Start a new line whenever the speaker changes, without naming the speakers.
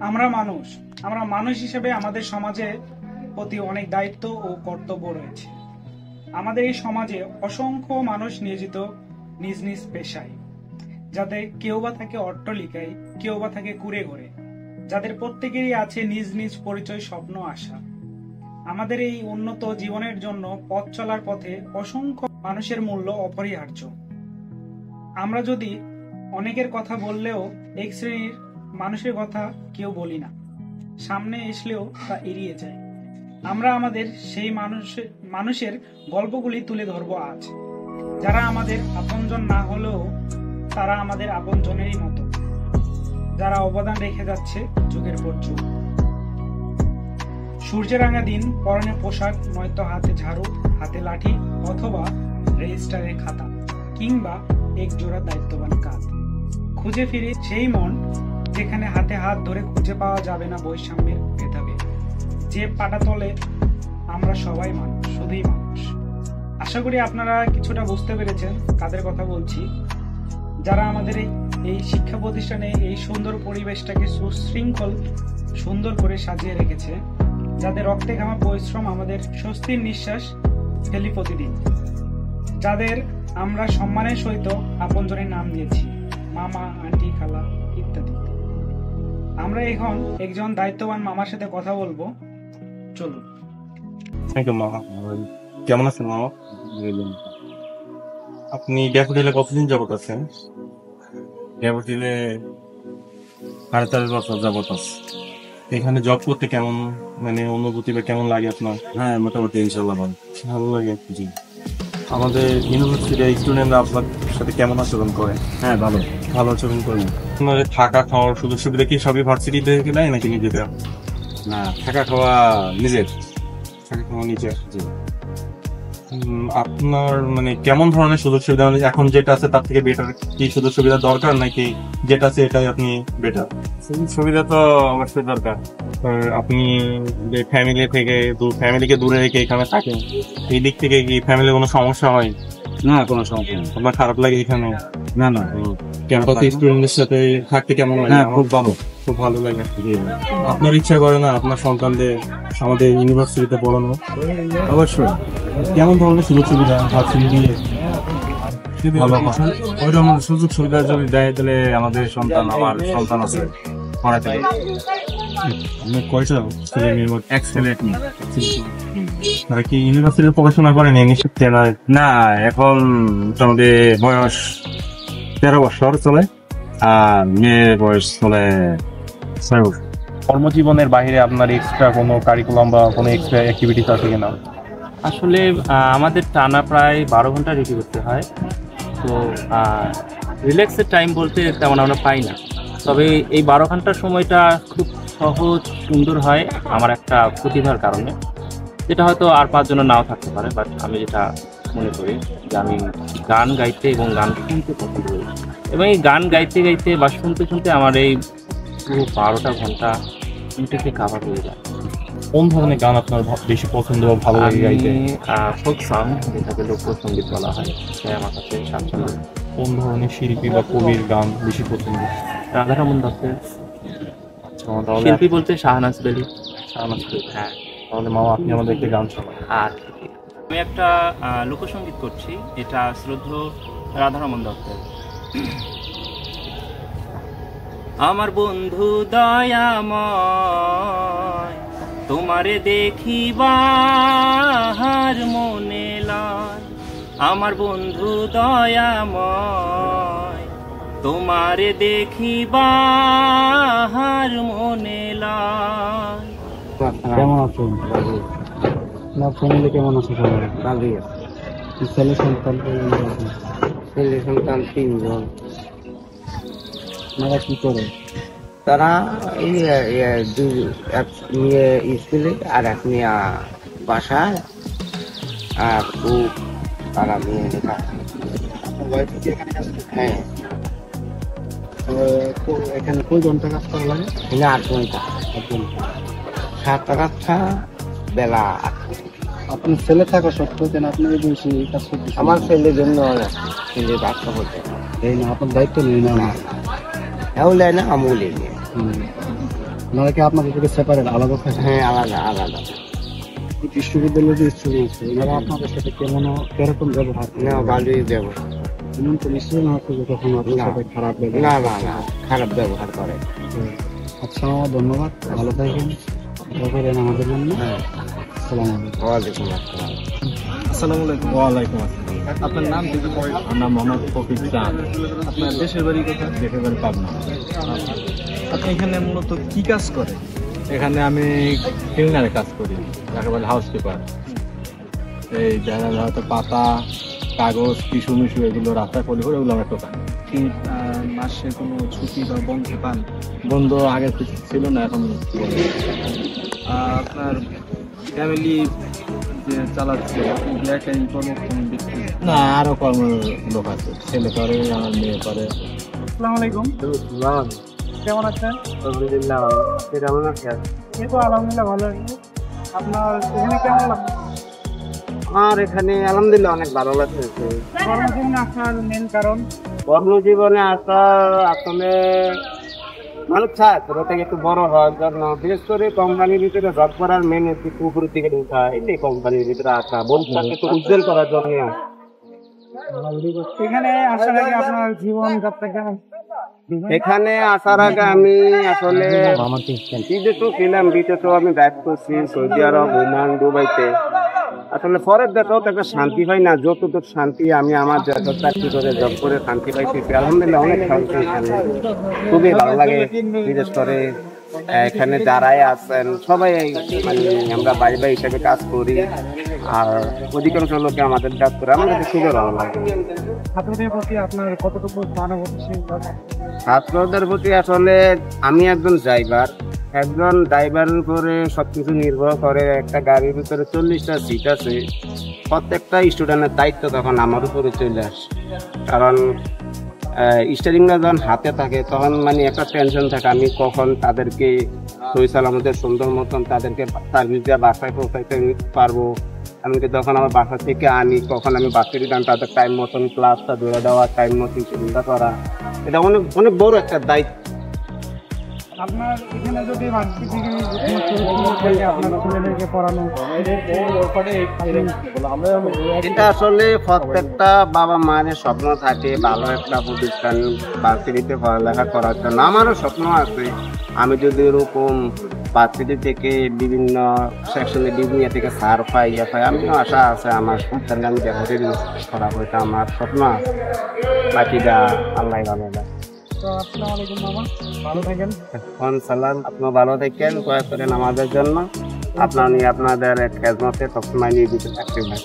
আমরা মানুষ আমরা মানুষ হিসেবে আমাদের সমাজে প্রতি অনেক দায়িত্ব ও কর্তব্য রয়েছে। আমাদের এই সমাজে অসংখ্য মানুষ নিয়োজিত নিজ নিজ পেশায়, যাতে কেউ বা থাকে অট্টালিকায়, কেউ বা থাকে কুড়ে ঘরে, যাদের প্রত্যেকেরই আছে নিজ নিজ পরিচয়, স্বপ্ন, আশা। আমাদের এই উন্নত জীবনের জন্য পথ চলার পথে অসংখ্য মানুষের মূল্য অপরিহার্য। আমরা যদি অনেকের কথা বললেও এক শ্রেণীর মানুষের কথা কেউ বলি না, সামনে আসলেও তা এড়িয়ে যায়। আমরা আমাদের সেই মানুষের গল্পগুলি তুলে ধরব আজ, যারা আমাদের আপনজন না হলেও তারা আমাদের আপনজনেরই মতো, যারা অবদান রেখে যাচ্ছে যুগের পর যুগ। সূর্যেরাঙা দিন, পরনে পোশাক, নয়তো হাতে ঝাড়ু, হাতে লাঠি, অথবা রেজিস্টারের খাতা, কিংবা এক জোড়া দায়িত্ববান কাঁধ। খুঁজে ফিরে সেই মন, যেখানে হাতে হাত ধরে খুঁজে পাওয়া যাবে না বৈষম্যের ভেদাভেদ। যে পাটাতলে আমরা সবাই মানুষ, শুধুই মানুষ। আশা করি আপনারা কিছুটা বুঝতে পেরেছেন কাদের কথা বলছি, যারা আমাদের এই শিক্ষা প্রতিষ্ঠানে এই সুন্দর পরিবেশটাকে সুশৃঙ্খল সুন্দর করে সাজিয়ে রেখেছে, যাদের রক্তে ঘামা পরিশ্রম আমাদের স্বস্তির নিঃশ্বাস ফেলি প্রতিদিন, যাদের আমরা সম্মানের সহিত আপনজনের নাম দিয়েছি, মামা, আন্টি, খালা ইত্যাদি। আমরা এখন একজন দায়িত্ববান মামার সাথে কথা বলবো, চলুন।
থ্যাংক ইউ মামা। কেমন আছেন মামা? আপনি ড্যাফোডিলে কতদিন যাবত আছেন?
ড্যাফোডিলে 4.5 বছর যাবত আছে।
এখানে জব করতে কেমন মানে অনুভূতি বা কেমন লাগে আপনার?
হ্যাঁ, মোটামুটি ইনশাল্লাহ
ভালো লাগে।
জি।
আমাদের ইউনিভার্সিটির স্টুডেন্টরা আপনার সাথে কেমন আচরণ করে?
হ্যাঁ, ভালো
আচরণ করেন। আপনাদের থাকা খাওয়ার সুযোগ সুবিধা কি সবই ভার্সিটি থেকে দেয় নাকি নিজেদের?
না, থাকা খাওয়া নিজের।
থাকা খাওয়া নিজে।
জি।
আপনার মানে কেমন ধরনের সুযোগ সুবিধা, মানে এখন যেটা আছে তার থেকে বেটার কি সুযোগ সুবিধা দরকার, নাকি যেটা আছে এটাই আপনি বেটার?
সুবিধা তো অবশ্যই দরকার।
আপনি যে ফ্যামিলিকে দূরে রেখে এখানে থাকেন, এই দিক থেকে কি ফ্যামিলির কোনো সমস্যা হয়?
না, কোনো সমস্যা নেই।
আপনার খারাপ লাগে এখানে?
না না,
ক্যাম্পাসে স্টুডেন্টদের সাথে থাকতে কেমন লাগে?
হ্যাঁ, খুব ভালো।
খুব ভালো লাগে। আপনার ইচ্ছা করে না আপনার সন্তানদের আমাদের ইউনিভার্সিটিতে পড়ানো?
অবশ্যই।
কেমন ধরনের সুযোগ সুবিধা ভার্সিটি দিয়ে
ভালো ওইরকম সুযোগ সুবিধা যদি দেয় তাহলে আমাদের আমার সন্তান আছে পড়াতে।
কয়টা ছেলে মেয়ের মধ্যে?
এক ছেলে এক মেয়ে।
তারা কি ইউনিভার্সিটিতে পড়াশোনা করেন?
না, এখন মোটামুটি বয়স 13 বছর চলে, আর মেয়ের বয়স চলে 6 বছর।
কর্মজীবনের বাইরে আপনার এক্সট্রা কোনো কারিকুলাম বা কোনো এক্সট্রা অ্যাক্টিভিটিস আছে কিনা?
আসলে আমাদের টানা প্রায় 12 ঘন্টা ডিউটি করতে হয়, তো রিল্যাক্সের টাইম বলতে তেমন আমরা পাই না। তবে এই 12 ঘন্টার সময়টা খুব সহজ সুন্দর হয় আমার একটা প্রতিভার কারণে, যেটা হয়তো আর 5 জনের নাও থাকতে পারে। বাট আমি যেটা মনে করি যে আমি গান গাইতে এবং গান শুনতে পছন্দ করি, এবং এই গান গাইতে গাইতে বা শুনতে শুনতে আমার এই পুরো 12টা ঘন্টা ইন্টারকে কাভার হয়ে যায়।
কোন ধরনের গান আপনার বেশি পছন্দ বা ভালো লাগে গাইতে?
ফোক সং, যেটাকে লোকসঙ্গীত বলা হয়, সেটাই আমার কাছে স্বাচ্ছন্দ্য।
কোন ধরনের শিল্পী বা কবির গান বেশি পছন্দ?
রাধারমন দত্তের।
তাহলে
শিল্পী বলতে শাহনাজ বেলি।
হ্যাঁ, তাহলে মামা আপনি আমাদেরকে গান শোনান।
আচ্ছা, আমি একটা লোকসঙ্গীত করছি, এটা শ্রদ্ধেয় রাধারমন দত্তের। আমার বন্ধু দয়াময়, তোমারে দেখিবার মনে লয়। আমার বন্ধু দয়াময়, তোমারে দেখিবার মনে লয়।
কেমন আছেন? না, ফ্যামিলি কেমন আছে? সবাই
ভালোই আছে।
ছেলে সন্তান কেমন আছে?
ছেলে সন্তান 3 জন।
আপনারা কি করে?
তারা এই এক মেয়ে স্কুলে আর এক মেয়ে বাসায়, আর তারা মেয়ে লেখা। হ্যাঁ,
এখানে কই ঘন্টা কাজ করা লাগে?
8 ঘন্টা। 7টা বেলা 8।
আপনার ছেলে থাকা সত্ত্বেও কেন আপনি এই বয়সে এই কাজ করতে?
আমার ছেলের জন্য ছেলে বাচ্চা হতে
এই না, আপনার দায়িত্ব নেই না?
এও নেয় না, আমিও নেই।
ওনারা কি আপনাদের থেকে সেপারেট আলাদা থাকে?
হ্যাঁ, আলাদা আলাদা।
বিশ্ববিদ্যালয়ের যে স্টুডেন্ট আছে ওনারা আপনাদের সাথে কিরকম ব্যবহার করে?
না, ভালোই ব্যবহার।
এমন তো নিশ্চয়ই না হচ্ছে যে কখনো আপনার
না।
সাথে খারাপ ব্যবহার?
না না না, খারাপ ব্যবহার করে।
আচ্ছা মামা, ধন্যবাদ, ভালো থাকবেন, দোয়া করেন আমাদের জন্য।
হ্যাঁ,
আসসালামু আলাইকুম।
ওয়ালাইকুম আসসালাম।
আসসালামু আলাইকুম। ওয়ালাইকুম আসসালাম। আপনার নাম কি? আমার নাম মোহাম্মদ ফকির চাঁদ। আপনার দেশের বাড়ি কোথায়? দেশের বাড়ি পাবনা। আপনি এখানে মূলত কি কাজ করেন? এখানে আমি ক্লিনারে কাজ করি, যাকে বলে হাউসকিপার। এই যারা হয়তো পাতা, কাগজ, টিস্যু মিশু এগুলো রাস্তায় পড়ে ওগুলো আমরা টোকাই।
কি মাসে কোনো ছুটি বা বন্ধ পান?
বন্ধ আগে ছিল না, এখন বন্ধ।
আপনার ফ্যামিলি যে চালাচ্ছে আপনি কি একাই কর্মক্ষম ব্যক্তি?
না, আরো কর্ম লোক আছে, ছেলে করে, আমার মেয়ে করে।
আসসালামু আলাইকুম, কেমন আছেন?
আলহামদুলিল্লাহ, কেমন আছেন?
এই তো আলহামদুলিল্লাহ ভালো আছি। আপনার এখানে কেমন লাগছে?
আমার এখানে আলহামদুলিল্লাহ অনেক ভালো লাগছে।
কর্মজীবনে আপনার মেন কারণ?
কর্মজীবনে আসা আসলে মানুষ চায় ছোট থেকে একটু বড় হওয়ার জন্য, বিশেষ করে কোম্পানির ভিতরে জব করার মেন একটু উপরের দিকে ঢোকা, এটাই কোম্পানির ভিতরে আসা, ভবিষ্যৎকে একটু উজ্জ্বল করার জন্য।
এখানে আসার আগে আপনার জীবন যাত্রা কেমন?
এখানে আসার আগে আমি আসলে বিদেশেও ছিলাম, বিদেশেও আমি ব্যাক করছি, সৌদি আরব, ওমান, দুবাইতে। আসলে পরের দেশেও তো একটা শান্তি পাই না, যতটুকু শান্তি আমি আমার দেশের চাকরি করে জব করে শান্তি পাইছি, আলহামদুলিল্লাহ অনেক শান্তি এখানে, খুবই ভালো লাগে। বিশেষ করে এখানে যারাই আছেন সবাই মানে আমরা ভাই ভাই হিসেবে কাজ করি, আর অধিকাংশ লোকে আমাদের কাজ করে, আমার কাছে খুবই ভালো লাগে।
ছাত্রদের প্রতি আপনার কতটুকু সহানুভূতিশীল?
ছাত্রদের প্রতি আসলে আমি একজন ড্রাইভারের উপরে সবকিছু নির্ভর করে। একটা গাড়ির ভিতরে 40টা সিট আছে, প্রত্যেকটা স্টুডেন্টের দায়িত্ব তখন আমার উপরে চলে আসে। কারণ স্টিয়ারিংটা যখন হাতে থাকে তখন মানে একটা টেনশন থাকে, আমি কখন তাদেরকে সহি সালামতের সুন্দর মতন তাদেরকে সার্ভিস দিয়ে বাসায় পৌঁছাইতে পারবো। এমনকি যখন আমার বাসা থেকে আনি কখন আমি বাসে দিতাম, তাদের টাইম মতন ক্লাসটা ধরে দেওয়া, টাইম মতন চিন্তা করা, এটা অনেক অনেক বড় একটা দায়িত্ব।
আপনার এখানে যদি মানসিক দিকে আপনার ছেলেমেয়েকে পড়ানো,
এটা আসলে প্রত্যেকটা বাবা মায়ের স্বপ্ন থাকে ভালো একটা প্রতিষ্ঠান ভার্সিটিতে পড়ালেখা করার জন্য। আমারও স্বপ্ন আছে, আমি যদি এরকম ভার্সিটি থেকে বিভিন্ন সেকশনে বিভিন্ন থেকে সার পাই আমিও আশা আছে আমার সন্তানকে আমি দেখতে করাবো, এটা আমার স্বপ্ন আছে। বাকিটা আল্লাহ ভালো লাগে।
তো আসসালামু আলাইকুম মামা, ভালো থাকেন।
সালাম, আপনিও ভালো থাকেন, দোয়া করেন আমাদের জন্য। আপনাদের খেদমতে সবসময় নিয়োজিত থাকতে পারেন।